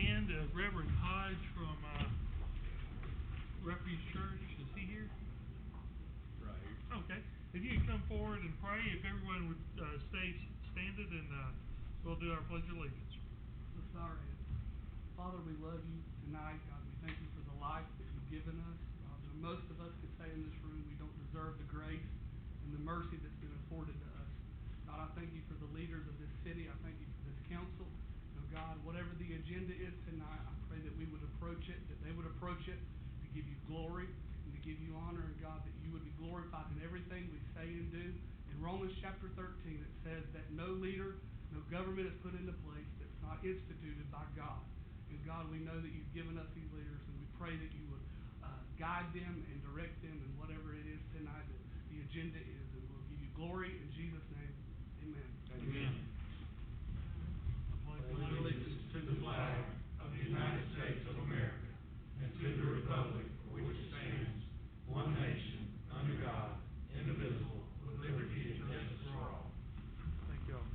stand. Reverend Hodge from Refuge Church, is he here? Right here. Okay. If you could come forward and pray, if everyone would stay standing, and we'll do our pledge of allegiance. Let's bow our heads. Father, we love you tonight. God, we thank you for the life that you've given us. Most of us could say in this room we don't deserve the grace and the mercy that's been afforded to us. God, I thank you for the leaders of this city. I thank you for this council. God, whatever the agenda is tonight, I pray that we would approach it, that they would approach it to give you glory and to give you honor. And God, that you would be glorified in everything we say and do. In Romans chapter 13, it says that no leader, no government is put into place that's not instituted by God. And God, we know that you've given us these leaders, and we pray that you would guide them and direct them in whatever it is tonight that the agenda is. And we'll give you glory in Jesus' name. Amen. Amen. Allegiance to the flag of the United States of America and to the republic for which it stands, one nation, under God, indivisible, with liberty and justice for all. Thank you all.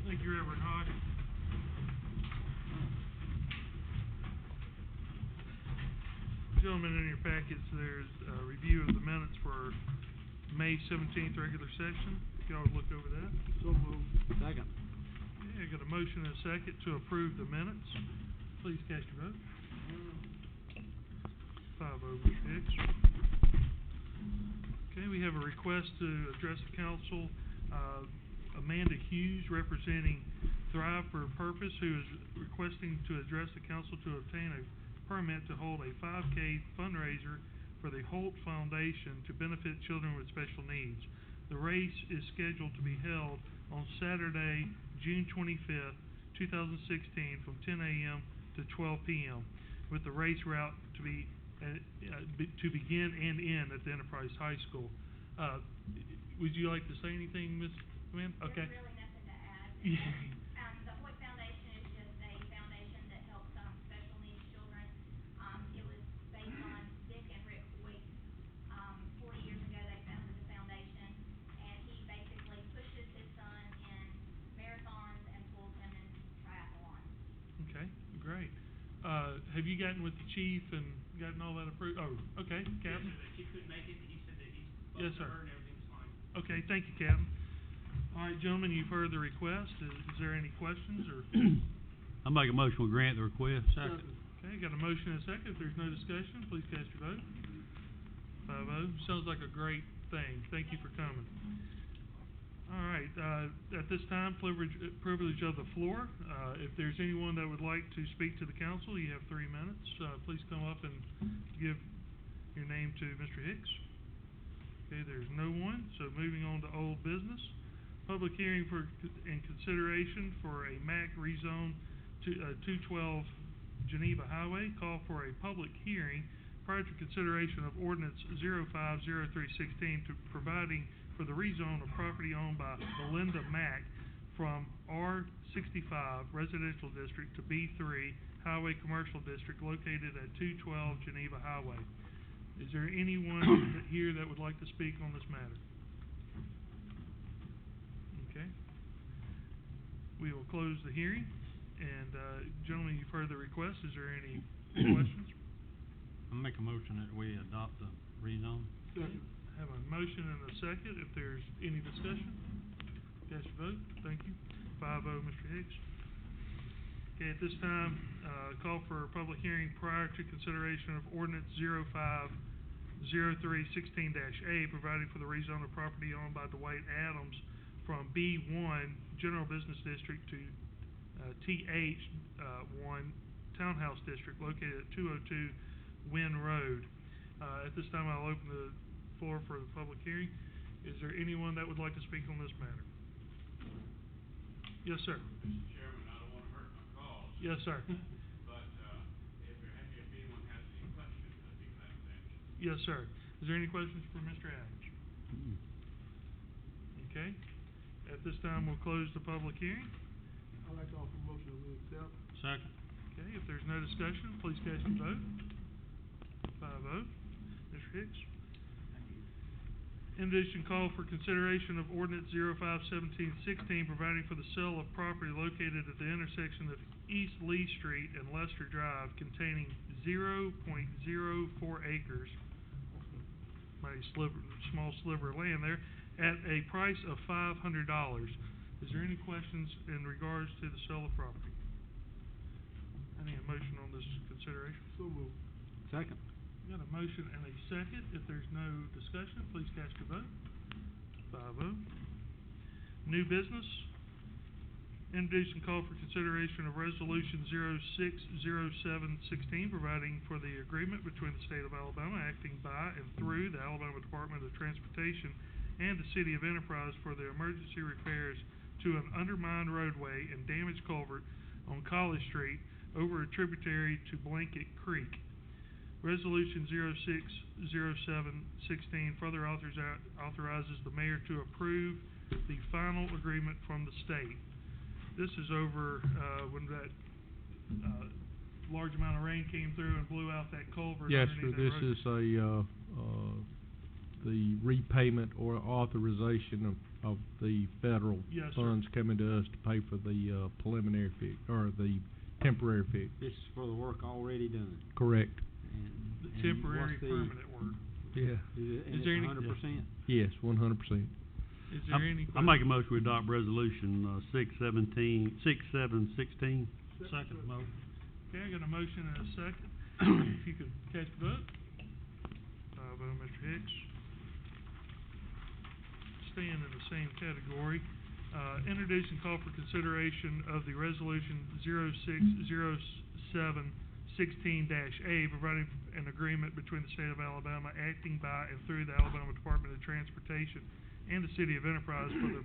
Thank you, Reverend Hodge. Gentlemen, in your packets, there's a review of the minutes for May 17th regular session. If y'all would look over that. So moved. Second. Okay, I got a motion and a second to approve the minutes. Please cast your vote. 5-0, Mr. Hicks. Okay, we have a request to address the council. Amanda Hughes, representing Thrive for a Purpose, who is requesting to address the council to obtain a permit to hold a 5K fundraiser for the Holt Foundation to benefit children with special needs. The race is scheduled to be held on Saturday, June 25th, 2016, from 10 a.m. to 12 p.m., with the race route to begin and end at the Enterprise High School. Would you like to say anything, Ms. Amanda? Okay. There's really nothing to add. The Hoyt Foundation is just a foundation that helps special needs children. It was based on Dick and Rick Hoyt. 40 years ago, they founded the foundation, and he basically pushes his son in marathons and pulls him in triathlons. Okay, great. Have you gotten with the chief and gotten all that approved? Oh, okay, Captain. Yes, sir, the chief couldn't make it. He said that he spoke Yes, to sir. her and everything's fine. Okay, thank you, Captain. All right, gentlemen, you've heard the request. Is there any questions or? I make a motion to grant the request. Second. Okay, got a motion and a second. If there's no discussion, please cast your vote. 5-0. Sounds like a great thing. Thank you for coming. All right, at this time, privilege of the floor. If there's anyone that would like to speak to the council, you have 3 minutes. Please come up and give your name to Mr. Hicks. Okay, there's no one, so moving on to old business. Public hearing in consideration for a MAC rezone to 212 Geneva Highway. Call for a public hearing prior to consideration of ordinance 050316 to providing for the rezone of property owned by Belinda Mack from R65 Residential District to B3 Highway Commercial District located at 212 Geneva Highway. Is there anyone here that would like to speak on this matter? Okay. We will close the hearing. And, gentlemen, you've heard the request. Is there any questions? I make a motion that we adopt the rezone. Second. Have a motion and a second. If there's any discussion, cast your vote. Thank you. 5-0, Mr. Hicks. Okay, at this time, call for a public hearing prior to consideration of ordinance 050316-A, providing for the rezone of property owned by Dwight Adams from B1 General Business District to TH1 Townhouse District located at 202 Wynn Road. At this time, I'll open the floor for the public hearing. Is there anyone that would like to speak on this matter? Yes, sir. Mr. Chairman, I don't want to hurt my cause. Yes, sir. But if anyone has any questions, I'd be glad to answer. Yes, sir. Is there any questions for Mr. Adams? Okay. At this time, we'll close the public hearing. I'd like to offer a motion to accept. Second. Okay, if there's no discussion, please cast your vote. 5-0. Mr. Hicks? In addition, call for consideration of ordinance 05-1716, providing for the sale of property located at the intersection of East Lee Street and Lester Drive containing 0.04 acres, small sliver of land there, at a price of $500. Is there any questions in regards to the sale of property? I need a motion on this consideration. So moved. Second. Got a motion and a second. If there's no discussion, please cast your vote. 5-0. New business. Introduce and call for consideration of resolution 060716, providing for the agreement between the state of Alabama acting by and through the Alabama Department of Transportation and the City of Enterprise for the emergency repairs to an undermined roadway and damaged culvert on College Street over a tributary to Blanket Creek. Resolution 060716 further authorizes the mayor to approve the final agreement from the state. This is over when that large amount of rain came through and blew out that culvert Yes, sir, underneath that this road. is the repayment or authorization of the federal Yes, sir. funds coming to us to pay for the preliminary fix, or the temporary fix. This is for the work already done. Correct. The temporary permanent work. Yeah. Is there any- 100%? Yes, 100%. Is there any I make a question? motion we adopt resolution, 6716. Second motion. Okay, I got a motion and a second. If you could cast the vote. 5-0, Mr. Hicks. Staying in the same category, introduce and call for consideration of the resolution 060716-A, providing an agreement between the state of Alabama acting by and through the Alabama Department of Transportation and the City of Enterprise for the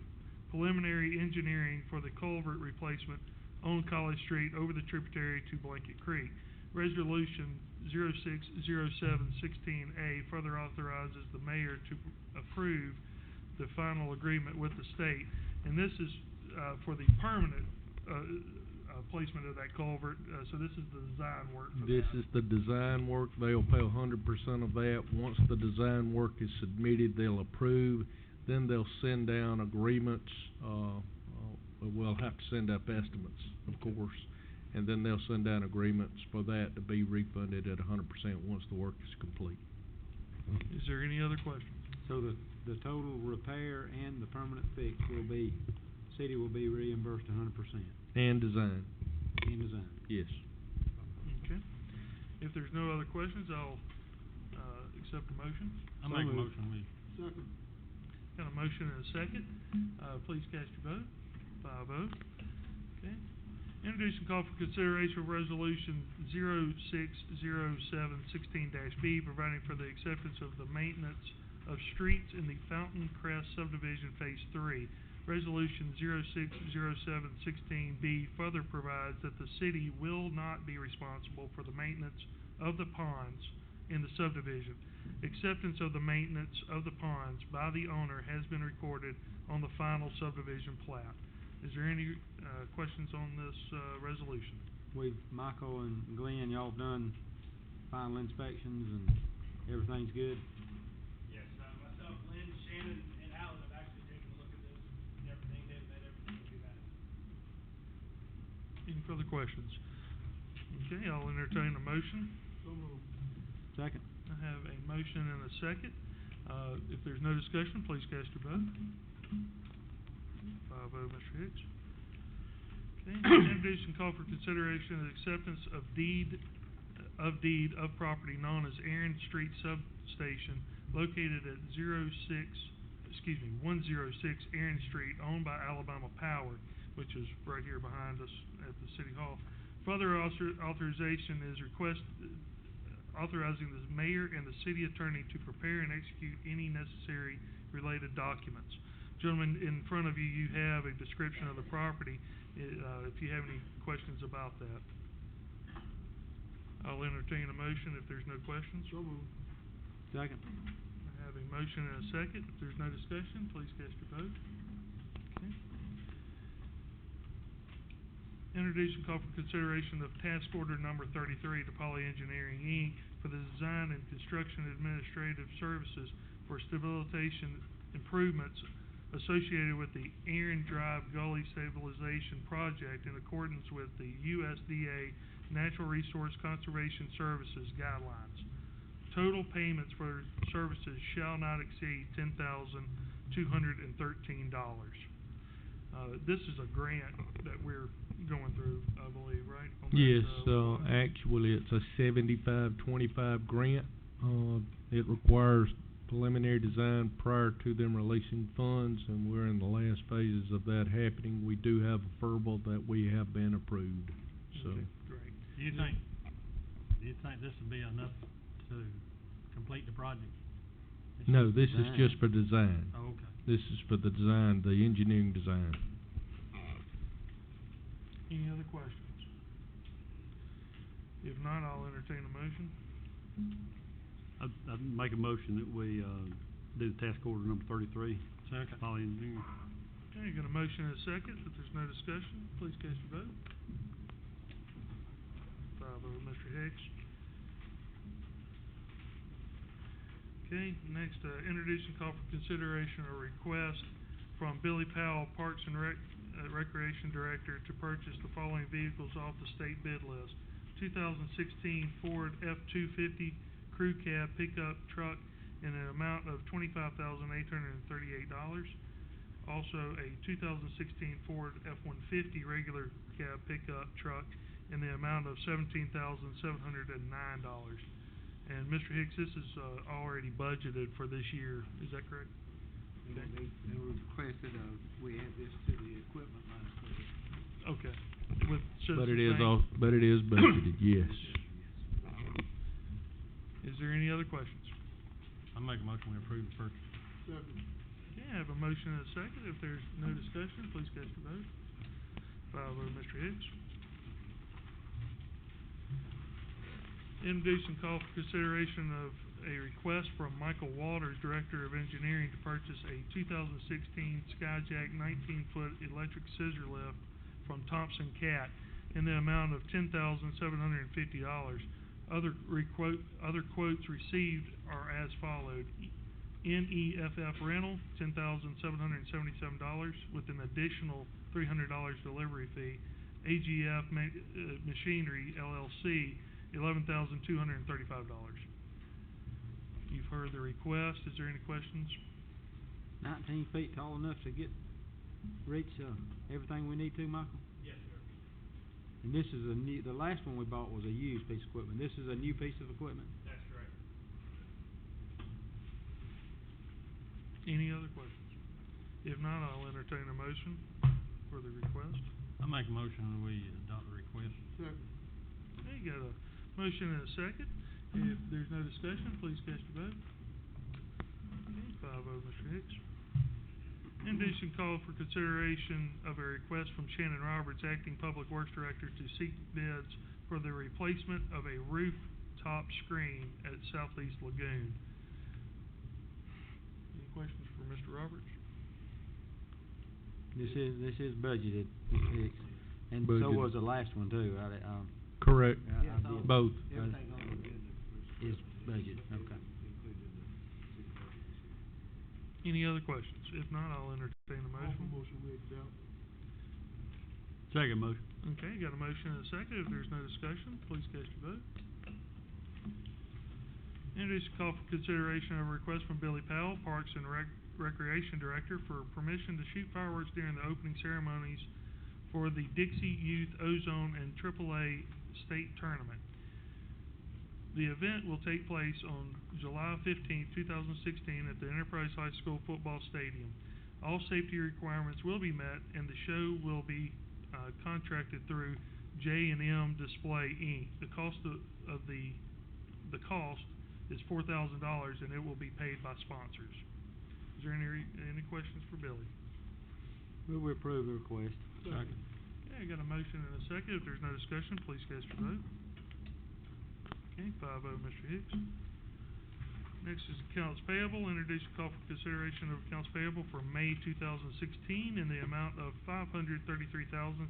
preliminary engineering for the culvert replacement on College Street over the tributary to Blanket Creek. Resolution 060716A further authorizes the mayor to approve the final agreement with the state, and this is for the permanent placement of that culvert, so this is the design work for This that. is the design work. They'll pay 100% of that. Once the design work is submitted, they'll approve. Then they'll send down agreements. We'll have to send up estimates, of course, and then they'll send down agreements for that to be refunded at 100% once the work is complete. Is there any other questions? So the total repair and the permanent fix will be, city will be reimbursed 100%, And design, in design. yes. Okay. If there's no other questions, I'll accept the motion. So I make a moved. motion we. Second. Got a motion and a second. Please cast your vote. 5-0. Okay. Introduce and call for consideration of resolution 060716-B, providing for the acceptance of the maintenance of streets in the Fountain Crest subdivision phase 3. Resolution 060716-B further provides that the city will not be responsible for the maintenance of the ponds in the subdivision. Acceptance of the maintenance of the ponds by the owner has been recorded on the final subdivision plat. Is there any questions on this resolution? Michael and Glenn, y'all have done final inspections and everything's good? Yes, myself, Lynn, Shannon, and Alan have actually taken a look at this, and everything, they've met everything we've asked. Any further questions? Okay, I'll entertain a motion. So moved. Second. I have a motion and a second. If there's no discussion, please cast your vote. 5-0, Mr. Hicks. Okay, introduce and call for consideration of acceptance of deed of property known as Aaron Street Substation located at 106 Aaron Street, owned by Alabama Power, which is right here behind us at the City Hall. Further authorization is authorizing the mayor and the city attorney to prepare and execute any necessary related documents. Gentlemen, in front of you, you have a description of the property, if you have any questions about that. I'll entertain a motion if there's no questions. So moved. Second. I have a motion and a second. If there's no discussion, please cast your vote. Okay. Introduce and call for consideration of task order number 33 to Poly Engineering, Inc. for the design and construction administrative services for stabilization improvements associated with the Aaron Drive Gully Stabilization Project in accordance with the USDA Natural Resource Conservation Services guidelines. Total payments for services shall not exceed $10,213. This is a grant that we're going through, I believe, right? On that, Yes, line? actually, it's a 75-25 grant. It requires preliminary design prior to them releasing funds, and we're in the last phases of that happening. We do have a verbal that we have been approved, so. Okay, great. Do you think this would be enough to complete the project? No, this is just for design. Oh, okay. This is for the design, the engineering design. Any other questions? If not, I'll entertain a motion. I'd make a motion that we, do task order number 33. Second. Poly Engineering. Okay, got a motion and a second. If there's no discussion, please cast your vote. 5-0, Mr. Hicks. Okay, next, introduce and call for consideration or request from Billy Powell, Parks and Recreation Director, to purchase the following vehicles off the state bid list. 2016 Ford F-250 Crew Cab pickup truck in an amount of $25,838. Also, a 2016 Ford F-150 regular cab pickup truck in the amount of $17,709. And Mr. Hicks, this is already budgeted for this year, is that correct? Okay. They requested, we add this to the equipment line of credit. Okay. With But it Citizens Bank? but it is budgeted, yes. Is there any other questions? I make a motion we approve the purchase. Okay, I have a motion and a second. If there's no discussion, please cast your vote. 5-0, Mr. Hicks. Introduce and call for consideration of a request from Michael Walters, Director of Engineering, to purchase a 2016 Skyjack 19-foot electric scissor lift from Thompson Cat in the amount of $10,750. Other quotes received are as followed. NEFF rental, $10,777 with an additional $300 delivery fee. AGF Machinery LLC, $11,235. You've heard the request. Is there any questions? 19 feet tall enough to reach, everything we need to, Michael? Yes, sir. And this is the last one we bought was a used piece of equipment. This is a new piece of equipment? That's correct. Any other questions? If not, I'll entertain a motion for the request. I make a motion that we adopt the request. Okay, got a motion and a second. If there's no discussion, please cast your vote. Okay, 5-0, Mr. Hicks. Introduce and call for consideration of a request from Shannon Roberts, Acting Public Works Director, to seek bids for the replacement of a rooftop screen at Southeast Lagoon. Any questions for Mr. Roberts? This is budgeted, Mr. Hicks. And so Budgeted. was the last one too. Correct, I did. both. Is budgeted, okay. Any other questions? If not, I'll entertain a motion. Second motion. Okay, got a motion and a second. If there's no discussion, please cast your vote. Introduce a call for consideration of a request from Billy Powell, Parks and Recreation Director, for permission to shoot fireworks during the opening ceremonies for the Dixie Youth Ozone and AAA State Tournament. The event will take place on July 15, 2016 at the Enterprise High School Football Stadium. All safety requirements will be met, and the show will be contracted through J&M Display, Inc. The cost is $4,000, and it will be paid by sponsors. Is there any questions for Billy? Will we approve the request? Second. Okay, I got a motion and a second. If there's no discussion, please cast your vote. Okay, 5-0, Mr. Hicks. Next is accounts payable. Introduce a call for consideration of accounts payable for May 2016 in the amount of $533,655.13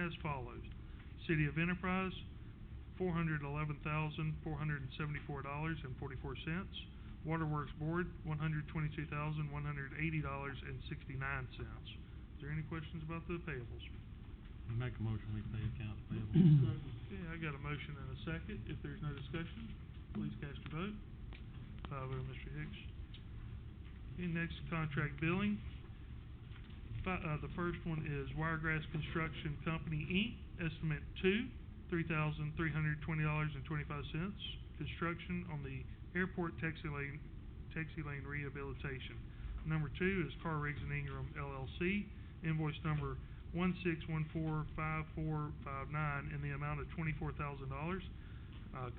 as follows. City of Enterprise, $411,474.44. Waterworks Board, $122,180.69. Is there any questions about the payables? Make a motion, we pay accounts payable. Okay, I got a motion and a second. If there's no discussion, please cast your vote. 5-0, Mr. Hicks. Okay, next, contract billing. The first one is Wiregrass Construction Company, Inc., Estimate 2, $3,320.25. Construction on the airport taxi lane rehabilitation. Number 2 is Carr Riggs and Ingram, LLC, invoice number 16145459 in the amount of $24,000.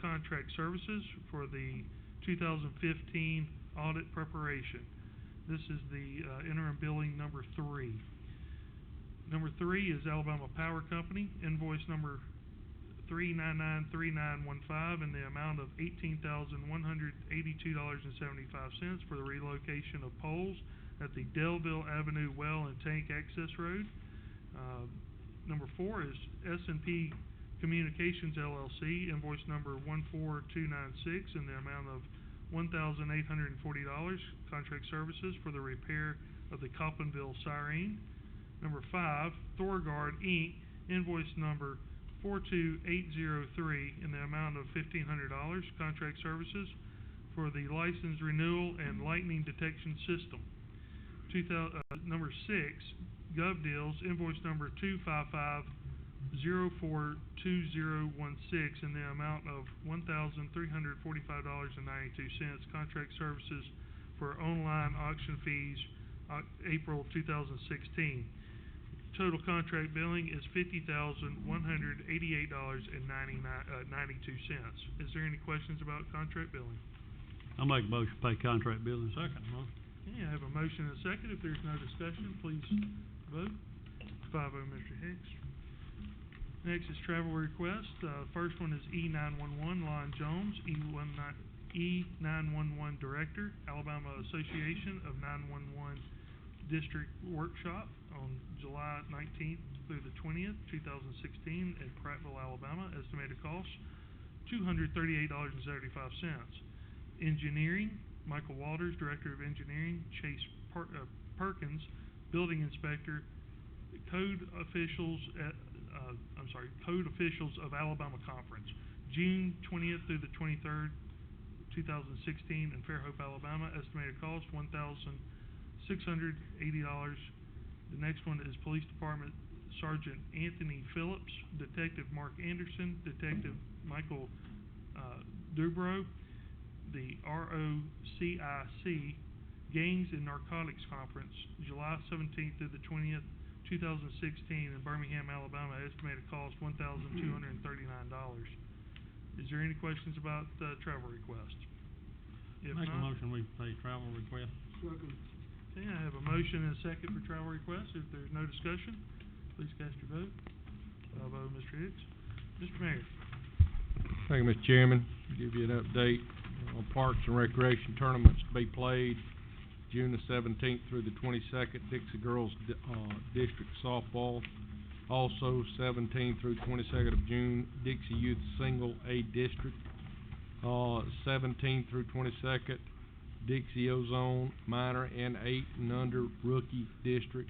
Contract services for the 2015 audit preparation. This is the interim billing number 3. Number 3 is Alabama Power Company, invoice number 3993915 in the amount of $18,182.75 for the relocation of poles at the Delville Avenue Well and Tank Access Road. Number 4 is S&P Communications LLC, invoice number 14296 in the amount of $1,840, contract services for the repair of the Coppinville siren. Number 5, Thorgard Inc., invoice number 42803 in the amount of $1,500, contract services for the license renewal and lightning detection system. Number 6, GovDeals, invoice number 255042016 in the amount of $1,345.92, contract services for online auction fees, April 2016. Total contract billing is $50,188.92. Is there any questions about contract billing? I'll make a motion to pay contract billing. Second motion. Okay, I have a motion and a second. If there's no discussion, please vote. 5-0, Mr. Hicks. Next is travel request. First one is E911, Lon Jones, E911 Director, Alabama Association of 911 District Workshop on July 19th through the 20th, 2016 at Prattville, Alabama. Estimated cost, $238.75. Engineering, Michael Walters, Director of Engineering, Chase Perkins, Building Inspector, Code Officials of Alabama Conference, June 20th through the 23rd, 2016 in Fairhope, Alabama. Estimated cost, $1,680. The next one is Police Department Sergeant Anthony Phillips, Detective Mark Anderson, Detective Michael Dubrow, the ROCIC Gangs and Narcotics Conference, July 17th through the 20th, 2016 in Birmingham, Alabama. Estimated cost, $1,239. Is there any questions about travel request? If Make a not, motion, we pay travel request. okay, I have a motion and a second for travel request. If there's no discussion, please cast your vote. 5-0, Mr. Hicks. Mr. Mayor. Thank you, Mr. Chairman. Give you an update on Parks and Recreation tournaments to be played June the 17th through the 22nd, Dixie Girls District Softball. Also, 17th through 22nd of June, Dixie Youth Single A District. 17th through 22nd, Dixie Ozone Minor and 8 and under Rookie District.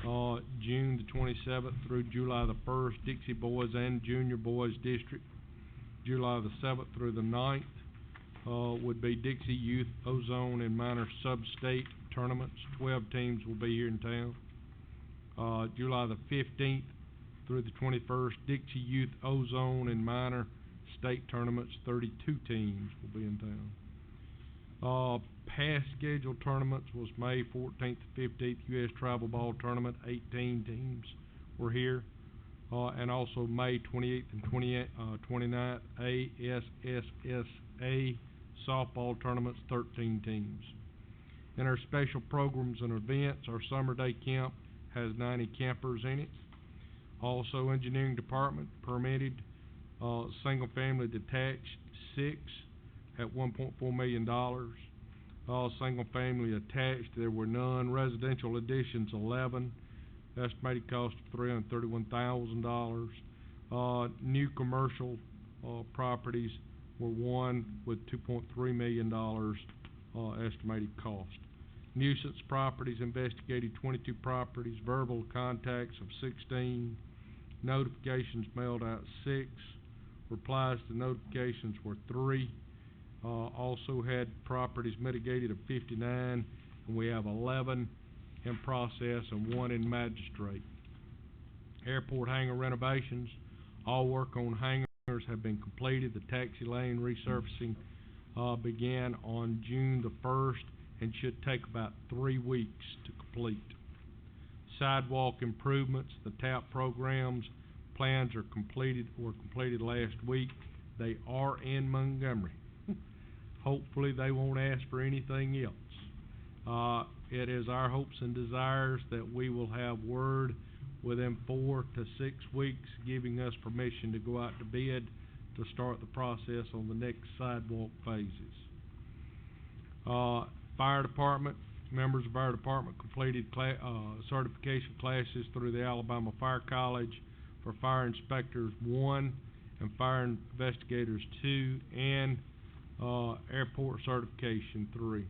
June the 27th through July the 1st, Dixie Boys and Junior Boys District. July the 7th through the 9th would be Dixie Youth Ozone and Minor Sub-State tournaments. 12 teams will be here in town. July the 15th through the 21st, Dixie Youth Ozone and Minor State tournaments. 32 teams will be in town. Past scheduled tournaments was May 14th to 15th U.S. Travel Ball Tournament. 18 teams were here. And also May 28th and 29th, ASSSA softball tournaments, 13 teams. In our special programs and events, our summer day camp has 90 campers in it. Also, engineering department permitted single family detached 6 at $1.4 million. Single family attached, there were none. Residential additions, 11. Estimated cost of $331,000. New commercial properties were won with $2.3 million, estimated cost. Nuisance properties investigated 22 properties, verbal contacts of 16, notifications mailed out 6, replies to notifications were 3. Also had properties mitigated of 59, and we have 11 in process and 1 in magistrate. Airport hangar renovations, all work on hangars have been completed. The taxi lane resurfacing began on June the 1st and should take about 3 weeks to complete. Sidewalk improvements, the TAP programs, plans were completed last week. They are in Montgomery. Hopefully they won't ask for anything else. It is our hopes and desires that we will have word within 4 to 6 weeks, giving us permission to go out to bid to start the process on the next sidewalk phases. Fire department, members of our department completed certification classes through the Alabama Fire College for Fire Inspectors 1 and Fire Investigators 2 and Airport Certification 3.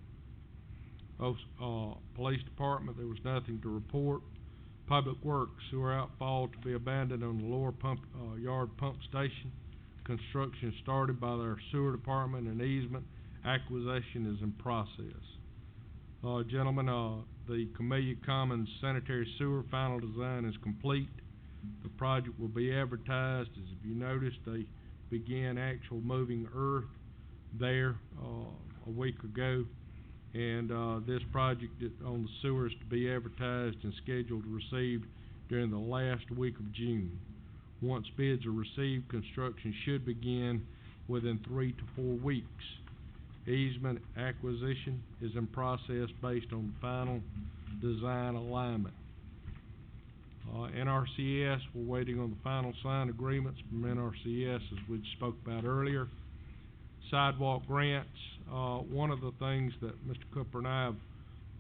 Police department, there was nothing to report. Public Works, sewer outfall to be abandoned on the lower yard pump station. Construction started by their sewer department and easement. Acquisition is in process. Gentlemen, the Camellia Commons sanitary sewer final design is complete. The project will be advertised. As if you noticed, they began actual moving earth there a week ago, and this project on the sewers to be advertised and scheduled to receive during the last week of June. Once bids are received, construction should begin within 3 to 4 weeks. Easement acquisition is in process based on final design alignment. NRCS, we're waiting on the final signed agreements from NRCS, as we spoke about earlier. Sidewalk grants, one of the things that Mr. Cooper and I have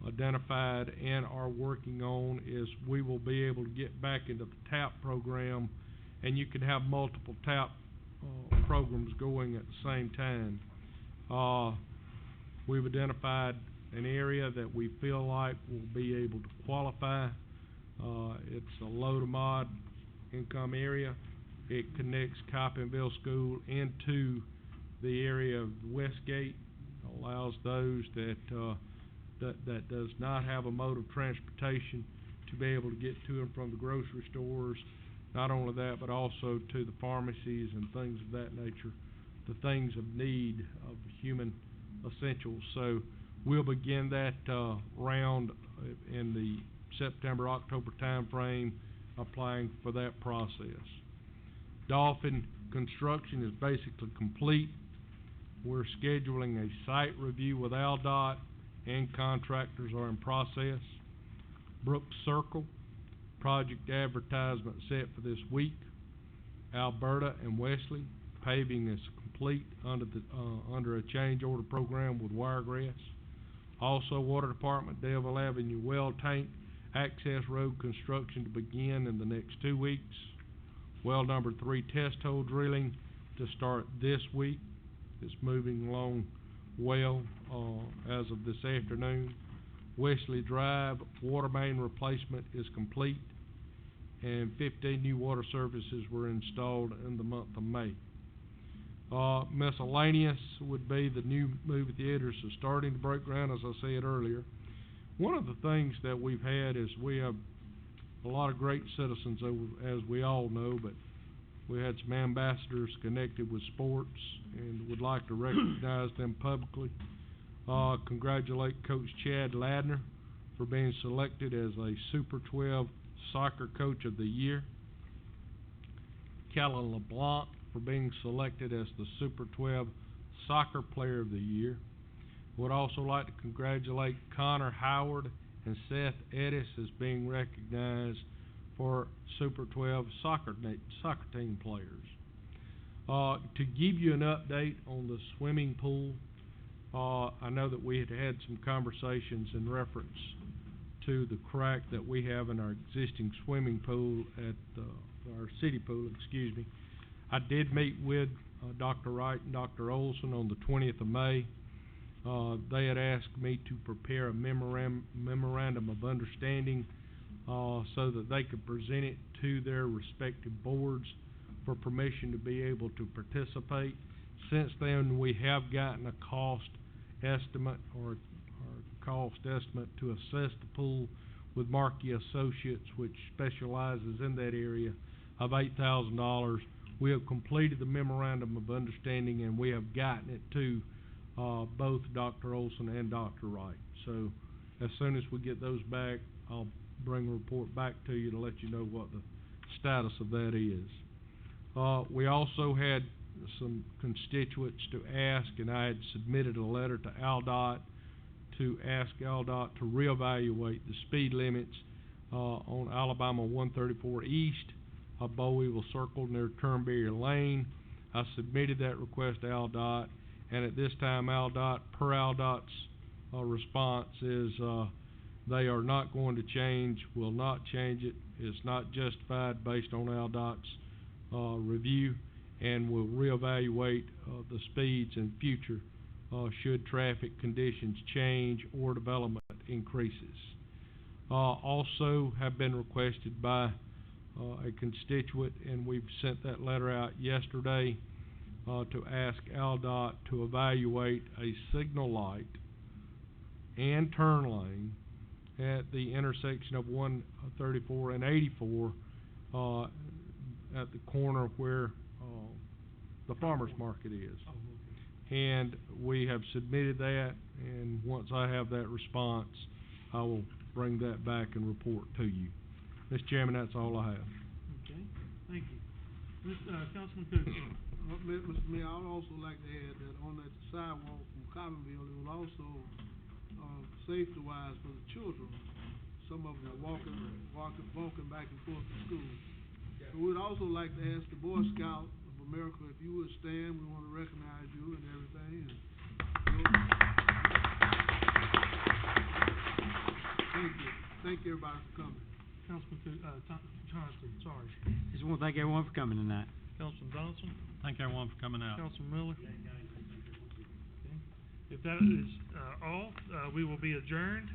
identified and are working on is we will be able to get back into the TAP program, and you can have multiple TAP programs going at the same time. We've identified an area that we feel like will be able to qualify. It's a low to mod income area. It connects Coppinville School into the area of Westgate, allows those that does not have a mode of transportation to be able to get to and from the grocery stores. Not only that, but also to the pharmacies and things of that nature, the things of need of human essentials. So we'll begin that round in the September-October time frame, applying for that process. Dolphin construction is basically complete. We're scheduling a site review with AlDOT, and contractors are in process. Brooks Circle, project advertisement set for this week. Alberta and Wesley, paving is complete under a change order program with Wiregrass. Also, Water Department, Delville Avenue well tank access road construction to begin in the next 2 weeks. Well number 3 test hole drilling to start this week. It's moving along well as of this afternoon. Wesley Drive water main replacement is complete, and 15 new water services were installed in the month of May. Miscellaneous would be the new movie theaters are starting to break ground, as I said earlier. One of the things that we've had is we have a lot of great citizens, as we all know, but we had some ambassadors connected with sports and would like to recognize them publicly. Congratulate Coach Chad Ladner for being selected as a Super 12 Soccer Coach of the Year. Kellen LeBlanc for being selected as the Super 12 Soccer Player of the Year. Would also like to congratulate Connor Howard and Seth Edis as being recognized for Super 12 soccer team players. To give you an update on the swimming pool, I know that we had some conversations in reference to the crack that we have in our existing swimming pool at our city pool, I did meet with Dr. Wright and Dr. Olson on the 20th of May. They had asked me to prepare a memorandum of understanding so that they could present it to their respective boards for permission to be able to participate. Since then, we have gotten a cost estimate or cost estimate to assess the pool with Markey Associates, which specializes in that area, of $8,000. We have completed the memorandum of understanding, and we have gotten it to both Dr. Olson and Dr. Wright. So as soon as we get those back, I'll bring a report back to you to let you know what the status of that is. We also had some constituents to ask, and I had submitted a letter to ALDOT to ask ALDOT to reevaluate the speed limits on Alabama 134 East, Bowieville Circle near Turnberry Lane. I submitted that request to ALDOT, and at this time, ALDOT, per ALDOT's response, is they are not going to change, will not change it. It's not justified based on ALDOT's review, and will reevaluate the speeds in future should traffic conditions change or development increases. Also have been requested by a constituent, and we've sent that letter out yesterday to ask ALDOT to evaluate a signal light and turn lane at the intersection of 134 and 84 at the corner where the farmer's market is. And we have submitted that, and once I have that response, I will bring that back and report to you. Mr. Chairman, that's all I have. Okay, thank you. Councilman Cook. Mr. Mayor, I would also like to add that on that sidewalk from Cottonville, it was also, safety-wise for the children. Some of them are walking back and forth to school. So we'd also like to ask the Boy Scout of America if you would stand. We want to recognize you and everything. Thank you. Thank you, everybody, for coming. Councilman Johnston, sorry. Just want to thank everyone for coming tonight. Councilman Johnson. Thank everyone for coming out. Councilman Miller. Okay. If that is all, we will be adjourned.